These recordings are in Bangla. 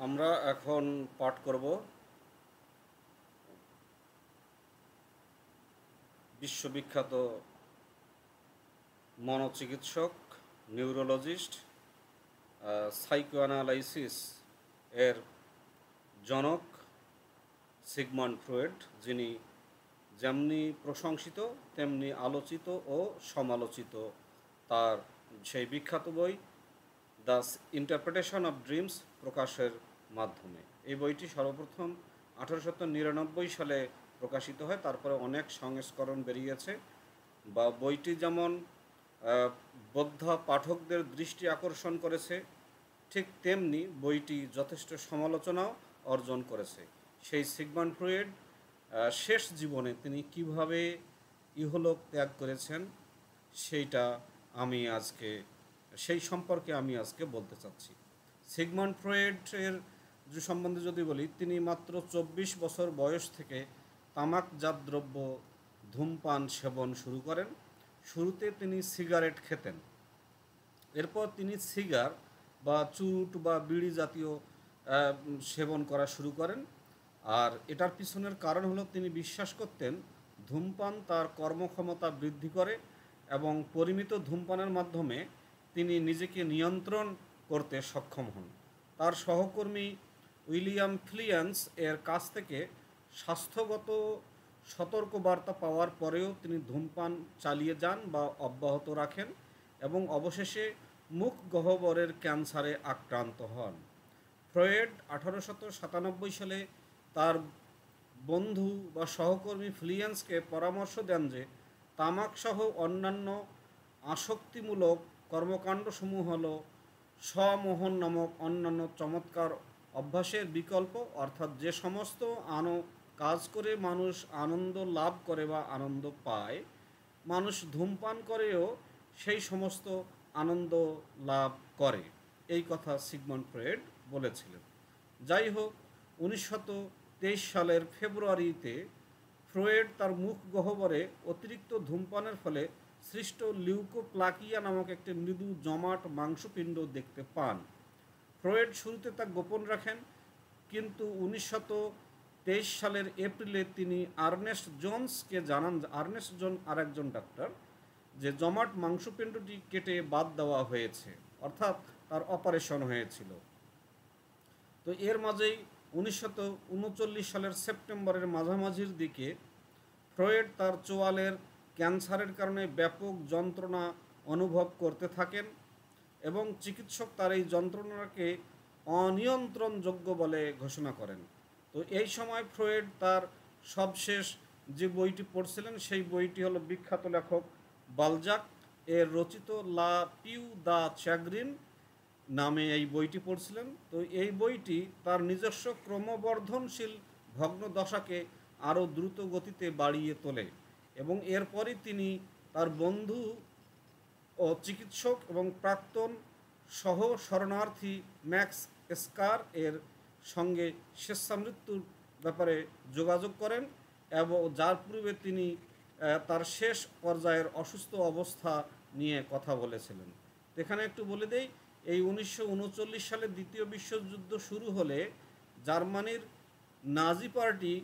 আমরা এখন পাঠ করব বিশ্ববিখ্যাত মনোচিকিৎসক, নিউরোলজিস্ট, সাইকোঅ্যানালাইসিস এর জনক সিগমন্ড ফ্রয়েড, যিনি যেমনি প্রশংসিত তেমনি আলোচিত ও সমালোচিত। তার সেই বিখ্যাত বই দ্য ইন্টারপ্রিটেশন অফ ড্রিমস প্রকাশের মাধ্যমে। এই বইটি সর্বপ্রথম 1899 সালে প্রকাশিত হয়, তারপরে অনেক সংস্করণ বেরিয়েছে। বইটি যেমন বোদ্ধা পাঠকদের দৃষ্টি আকর্ষণ করেছে, ঠিক তেমনি বইটি যথেষ্ট সমালোচনাও অর্জন করেছে। সেই সিগমন্ড ফ্রয়েড শেষ জীবনে তিনি কিভাবে ইহলোক ত্যাগ করেছেন সেই সম্পর্কে আমি আজকে বলতে চাচ্ছি। সিগমন্ড ফ্রয়েডের সম্বন্ধে যদি বলি, তিনি মাত্র 24 বছর বয়স থেকে তামাকজাত দ্রব্য ধূমপান সেবন শুরু করেন। শুরুতে তিনি সিগারেট খেতেন, এরপর তিনি সিগার বা চুরুট বা বিড়ি জাতীয় সেবন করা শুরু করেন। আর এটার পিছনের কারণ হলো তিনি বিশ্বাস করতেন ধূমপান তার কর্মক্ষমতা বৃদ্ধি করে এবং পরিমিত ধূমপানের মাধ্যমে তিনি নিজেকে নিয়ন্ত্রণ করতে সক্ষম হন। তার সহকর্মী উইলিয়াম ফিলিয়ান্স এর কাছ থেকে স্বাস্থ্যগত সতর্কবার্তা পাওয়ার পরেও তিনি ধূমপান চালিয়ে যান বা অব্যাহত রাখেন এবং অবশেষে মুখ গহ্বরের ক্যান্সারে আক্রান্ত হন। ফ্রয়েড 1897 সালে তার বন্ধু বা সহকর্মী ফিলিয়ান্সকে পরামর্শ দেন যে তামাকসহ অন্যান্য আসক্তিমূলক কর্মকাণ্ডসমূহ হল স্বমোহন নামক অন্যান্য চমৎকার অভ্যাসের বিকল্প, অর্থাৎ যে সমস্ত কাজ করে মানুষ আনন্দ লাভ করে বা আনন্দ পায়, মানুষ ধূমপান করেও সেই সমস্ত আনন্দ লাভ করে। এই কথা সিগমন্ড ফ্রয়েড বলেছিলেন। যাই হোক, 1923 সালের ফেব্রুয়ারিতে ফ্রয়েড তার মুখ গহ্বরে অতিরিক্ত ধূমপানের ফলে সৃষ্ট লিউকোপ্লাকিয়া নামক একটি মৃদু জমাট মাংসপিণ্ড দেখতে পান। ফ্রয়েড শুরুতে তা গোপন রাখেন, কিন্তু 1923 সালের এপ্রিলে তিনি আর্নেস্ট জোন্সকে জানান, আর্নেস্ট জোন আরেকজন ডাক্তার, যে জমাট মাংসপিণ্ডটি কেটে বাদ দেওয়া হয়েছে, অর্থাৎ তার অপারেশন হয়েছিল। তো এর মাঝেই 1939 সালের সেপ্টেম্বরের মাঝামাঝির দিকে ফ্রয়েড তার চোয়ালের ক্যান্সারের কারণে ব্যাপক যন্ত্রণা অনুভব করতে থাকেন এবং চিকিৎসক তার এই যন্ত্রণাকে অনিয়ন্ত্রণযোগ্য বলে ঘোষণা করেন। তো এই সময় ফ্রয়েড তার সবশেষ যে বইটি পড়ছিলেন সেই বইটি হলো বিখ্যাত লেখক বালজাক এর রচিত লা পিউ দ্য চ্যাগ্রিন নামে এই বইটি পড়ছিলেন। তো এই বইটি তার নিজস্ব ক্রমবর্ধনশীল ভগ্নদশাকে আরও দ্রুত গতিতে বাড়িয়ে তোলে এবং এরপরই তিনি তার বন্ধু ও চিকিৎসক এবং প্রাক্তন সহ শরণার্থী ম্যাক্স স্কার এর সঙ্গে স্বেচ্ছামৃত্যুর ব্যাপারে যোগাযোগ করেন এবং যার পূর্বে তিনি তার শেষ পর্যায়ের অসুস্থ অবস্থা নিয়ে কথা বলেছিলেন। এখানে একটু বলে দেই, এই 1939 সালে দ্বিতীয় বিশ্বযুদ্ধ শুরু হলে জার্মানির নাজি পার্টি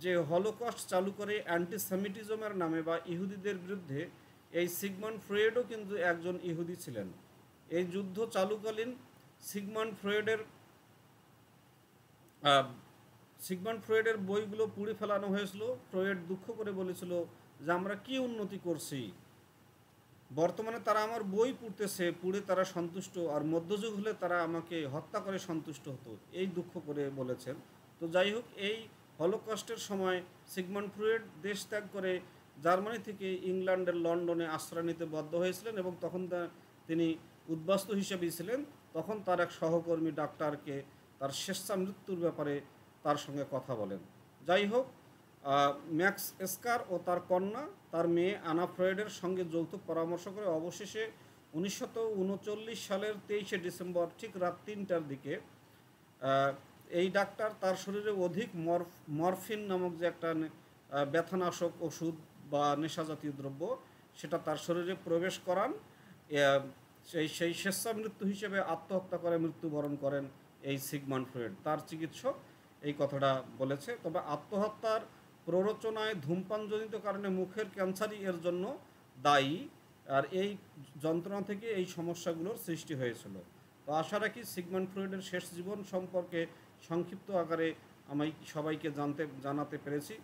যে হলোকস্ট চালু করে অ্যান্টিসেমিটিজমের নামে বা ইহুদিদের বিরুদ্ধে, এই সিগমন্ড ফ্রয়েডও কিন্তু একজন ইহুদি ছিলেন। এই যুদ্ধ চালুকালীন সিগমন্ড ফ্রয়েডের বইগুলো পুড়ে ফেলানো হয়েছিল। ফ্রয়েড দুঃখ করে বলেছিল যে আমরা কি উন্নতি করছি, বর্তমানে তারা আমার বই পুড়ে তারা সন্তুষ্ট, আর মধ্যযুগ হলে তারা আমাকে হত্যা করে সন্তুষ্ট হতো, এই দুঃখ করে বলেছেন। তো যাই হোক, এই হলোকস্টের সময় সিগমন্ড ফ্রয়েড দেশ ত্যাগ করে জার্মানি থেকে ইংল্যান্ডের লন্ডনে আশ্রয় নিতে বাধ্য হয়েছিলেন এবং তখন তিনি উদ্বাস্তু হিসেবেই ছিলেন। তখন তার এক সহকর্মী ডাক্তারকে তার স্বেচ্ছামৃত্যুর ব্যাপারে তার সঙ্গে কথা বলেন। যাই হোক, ম্যাক্স স্কার ও তার কন্যা তার মেয়ে আনা ফ্রয়েডের সঙ্গে যৌথ পরামর্শ করে অবশেষে 1939 সালের 23শে ডিসেম্বর ঠিক রাত 3টার দিকে এই ডাক্তার তার শরীরে অধিক মরফিন নামক যে একটা ব্যথানাশক ওষুধ বা নেশাজাতীয় দ্রব্য, সেটা তার শরীরে প্রবেশ করান। সেই স্বেচ্ছামৃত্যু হিসেবে আত্মহত্যা করে মৃত্যুবরণ করেন এই সিগমন্ড ফ্রয়েড, তার চিকিৎসক এই কথাটা বলেছে। তবে আত্মহত্যার প্ররোচনায় ধূমপানজনিত কারণে মুখের ক্যান্সারই এর জন্য দায়ী, আর এই যন্ত্রণা থেকে এই সমস্যাগুলোর সৃষ্টি হয়েছিল। তো আশা রাখি সিগমন্ড ফ্রয়েডের শেষ জীবন সম্পর্কে সংক্ষিপ্ত আকারে আমি সবাইকে জানাতে পেরেছি।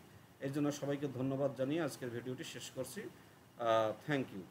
এই জন্য সবাইকে ধন্যবাদ জানিয়ে আজকের ভিডিওটি শেষ করছি। Thank you.